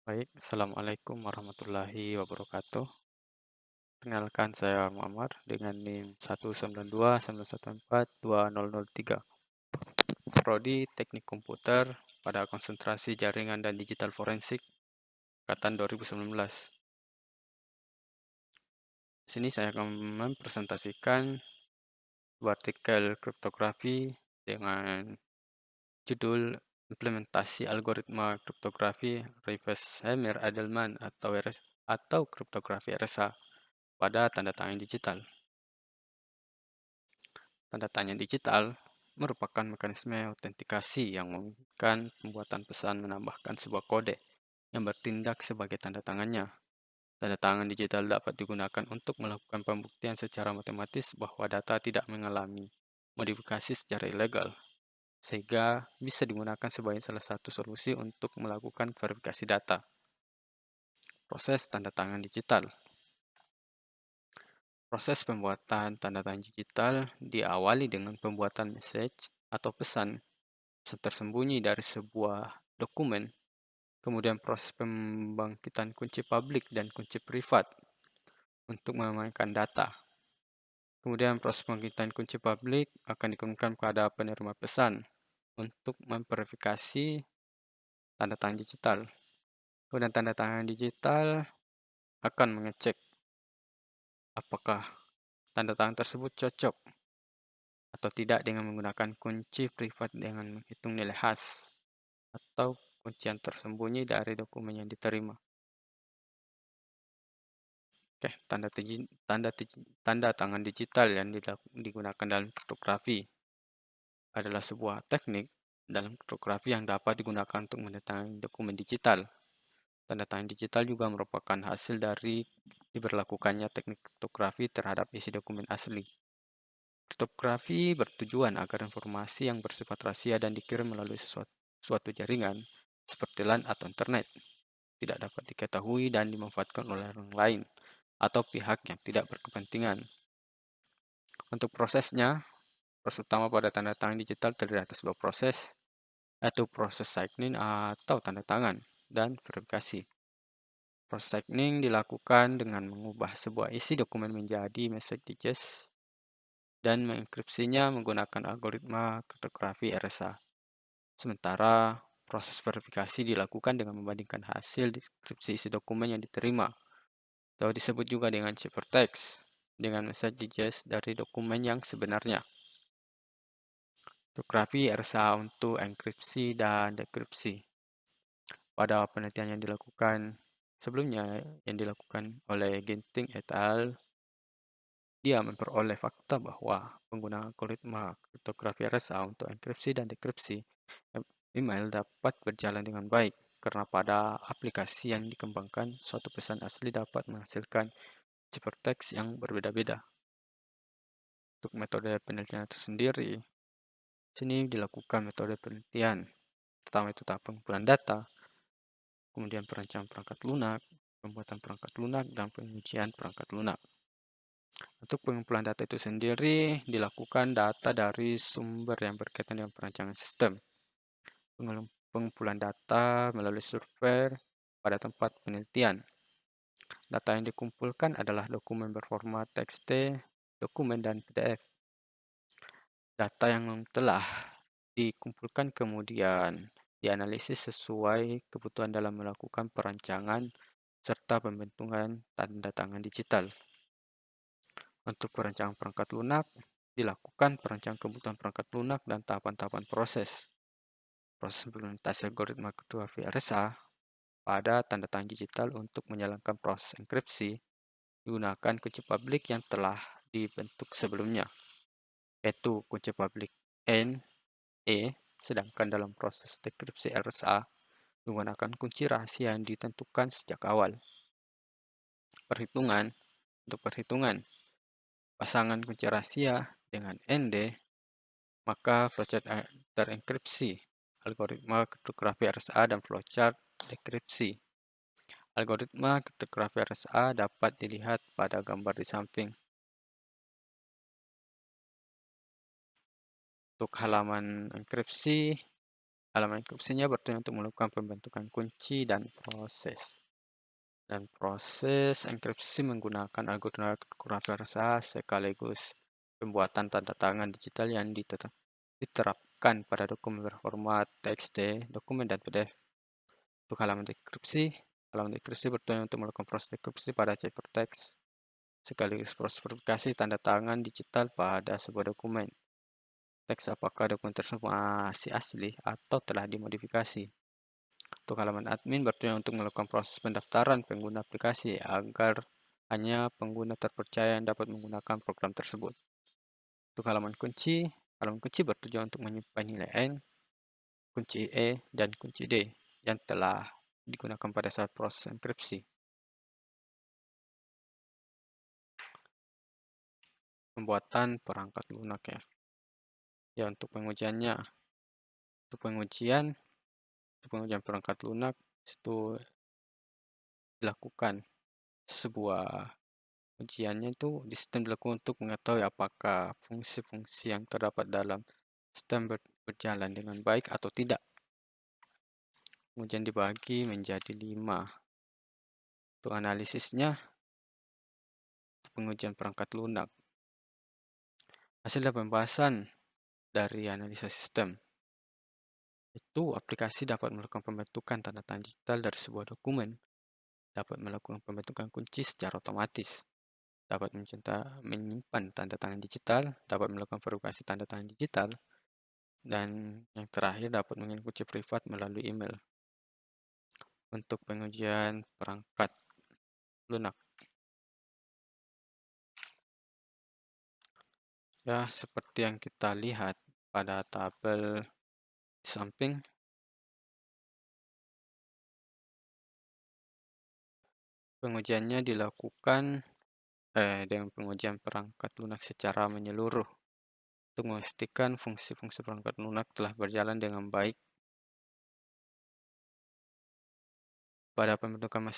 Baik, Assalamualaikum warahmatullahi wabarakatuh. Perkenalkan saya Muhammad dengan NIM 19291420003. Prodi Teknik Komputer pada konsentrasi jaringan dan digital forensik angkatan 2019. Di sini saya akan mempresentasikan sebuah artikel kriptografi dengan judul Implementasi Algoritma Kriptografi Reverse Hammer-Edelman atau kriptografi RSA pada tanda tangan digital. Tanda tangan digital merupakan mekanisme autentikasi yang memungkinkan pembuatan pesan menambahkan sebuah kode yang bertindak sebagai tanda tangannya. Tanda tangan digital dapat digunakan untuk melakukan pembuktian secara matematis bahwa data tidak mengalami modifikasi secara ilegal, sehingga bisa digunakan sebagai salah satu solusi untuk melakukan verifikasi data. Proses tanda tangan digital. Proses pembuatan tanda tangan digital diawali dengan pembuatan message atau pesan tersembunyi dari sebuah dokumen, kemudian proses pembangkitan kunci publik dan kunci privat untuk mengamankan data. Kemudian proses pembangkitan kunci publik akan dikirimkan kepada penerima pesan untuk memverifikasi tanda tangan digital. Kemudian tanda tangan digital akan mengecek apakah tanda tangan tersebut cocok atau tidak dengan menggunakan kunci privat dengan menghitung nilai khas atau kunci yang tersembunyi dari dokumen yang diterima. Oke, tanda tangan digital yang digunakan dalam kriptografi adalah sebuah teknik dalam kriptografi yang dapat digunakan untuk menandatangani dokumen digital. Tanda tangan digital juga merupakan hasil dari diberlakukannya teknik kriptografi terhadap isi dokumen asli. Kriptografi bertujuan agar informasi yang bersifat rahasia dan dikirim melalui suatu jaringan seperti LAN atau internet tidak dapat diketahui dan dimanfaatkan oleh orang lain atau pihak yang tidak berkepentingan. Untuk prosesnya, proses utama pada tanda tangan digital terdiri atas dua proses, yaitu proses signing atau tanda tangan dan verifikasi. Proses signing dilakukan dengan mengubah sebuah isi dokumen menjadi messages dan mengenkripsinya menggunakan algoritma kriptografi RSA. Sementara proses verifikasi dilakukan dengan membandingkan hasil deskripsi isi dokumen yang diterima, atau disebut juga dengan ciphertext, dengan messages dari dokumen yang sebenarnya. Kriptografi RSA untuk enkripsi dan dekripsi. Pada penelitian yang dilakukan sebelumnya yang dilakukan oleh Ginting et al., dia memperoleh fakta bahwa penggunaan algoritma kriptografi RSA untuk enkripsi dan dekripsi email dapat berjalan dengan baik karena pada aplikasi yang dikembangkan, suatu pesan asli dapat menghasilkan ciphertext yang berbeda-beda. Untuk metode penelitian itu sendiri, sini dilakukan metode penelitian. Pertama itu tahap pengumpulan data, kemudian perancangan perangkat lunak, pembuatan perangkat lunak, dan pengujian perangkat lunak. Untuk pengumpulan data itu sendiri dilakukan data dari sumber yang berkaitan dengan perancangan sistem. Pengumpulan data melalui server pada tempat penelitian. Data yang dikumpulkan adalah dokumen berformat TXT, dokumen, dan PDF. Data yang telah dikumpulkan kemudian dianalisis sesuai kebutuhan dalam melakukan perancangan serta pembentukan tanda tangan digital. Untuk perancangan perangkat lunak, dilakukan perancangan kebutuhan perangkat lunak dan tahapan-tahapan proses. Proses implementasi algoritma kriptografi RSA pada tanda tangan digital untuk menjalankan proses enkripsi digunakan kunci publik yang telah dibentuk sebelumnya, yaitu kunci publik N, E, sedangkan dalam proses dekripsi RSA menggunakan kunci rahasia yang ditentukan sejak awal. Perhitungan. Untuk perhitungan pasangan kunci rahasia dengan ND, maka flowchart terenkripsi, algoritma kriptografi RSA, dan flowchart dekripsi. Algoritma kriptografi RSA dapat dilihat pada gambar di samping. Untuk halaman enkripsi Halaman enkripsinya bertujuan untuk melakukan pembentukan kunci dan proses. Dan proses enkripsi menggunakan algoritma kriptografi rahasia sekaligus pembuatan tanda tangan digital yang diterapkan pada dokumen berformat TXT, dokumen, dan PDF. Untuk halaman enkripsi bertujuan untuk melakukan proses enkripsi pada ciphertext sekaligus proses verifikasi tanda tangan digital pada sebuah dokumen. Teks apakah dokumen tersebut masih asli atau telah dimodifikasi. Untuk halaman admin bertujuan untuk melakukan proses pendaftaran pengguna aplikasi agar hanya pengguna terpercaya yang dapat menggunakan program tersebut. Untuk halaman kunci bertujuan untuk menyimpan nilai N, kunci E, dan kunci D yang telah digunakan pada saat proses enkripsi. Pembuatan perangkat lunak ya. Ya, untuk pengujian perangkat lunak itu dilakukan sebuah ujiannya itu di sistem dilakukan untuk mengetahui apakah fungsi-fungsi yang terdapat dalam sistem berjalan dengan baik atau tidak. Ujian dibagi menjadi 5. Untuk analisisnya, pengujian perangkat lunak. Hasil pembahasan dari analisa sistem. Itu aplikasi dapat melakukan pembentukan tanda tangan digital dari sebuah dokumen, dapat melakukan pembentukan kunci secara otomatis, dapat menyimpan tanda tangan digital, dapat melakukan verifikasi tanda tangan digital, dan yang terakhir dapat mengirim kunci privat melalui email. Untuk pengujian perangkat lunak. Ya, seperti yang kita lihat pada tabel di samping, pengujiannya dilakukan dengan pengujian perangkat lunak secara menyeluruh untuk memastikan fungsi-fungsi perangkat lunak telah berjalan dengan baik pada pembentukan